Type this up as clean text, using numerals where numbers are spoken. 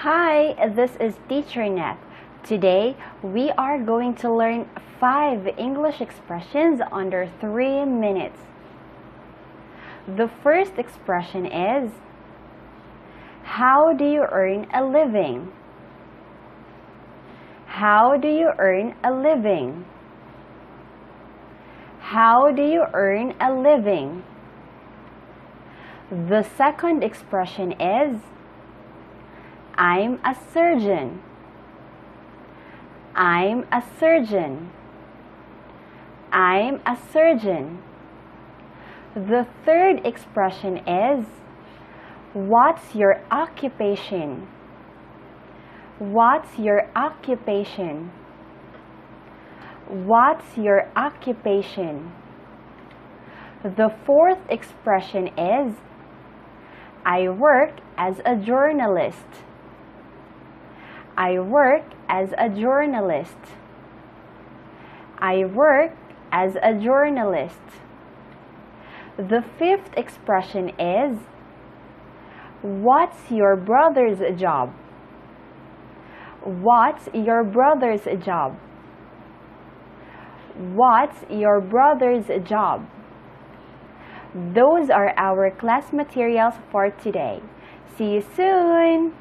Hi, this is Teacher Nat. Today, we are going to learn 5 English expressions under 3 minutes. The first expression is, how do you earn a living? How do you earn a living? How do you earn a living? The second expression is, I'm a surgeon. I'm a surgeon. I'm a surgeon. The third expression is, what's your occupation? What's your occupation? What's your occupation? The fourth expression is, I work as a journalist. I work as a journalist. I work as a journalist. The fifth expression is, what's your brother's job? What's your brother's job? What's your brother's job? Those are our class materials for today. See you soon!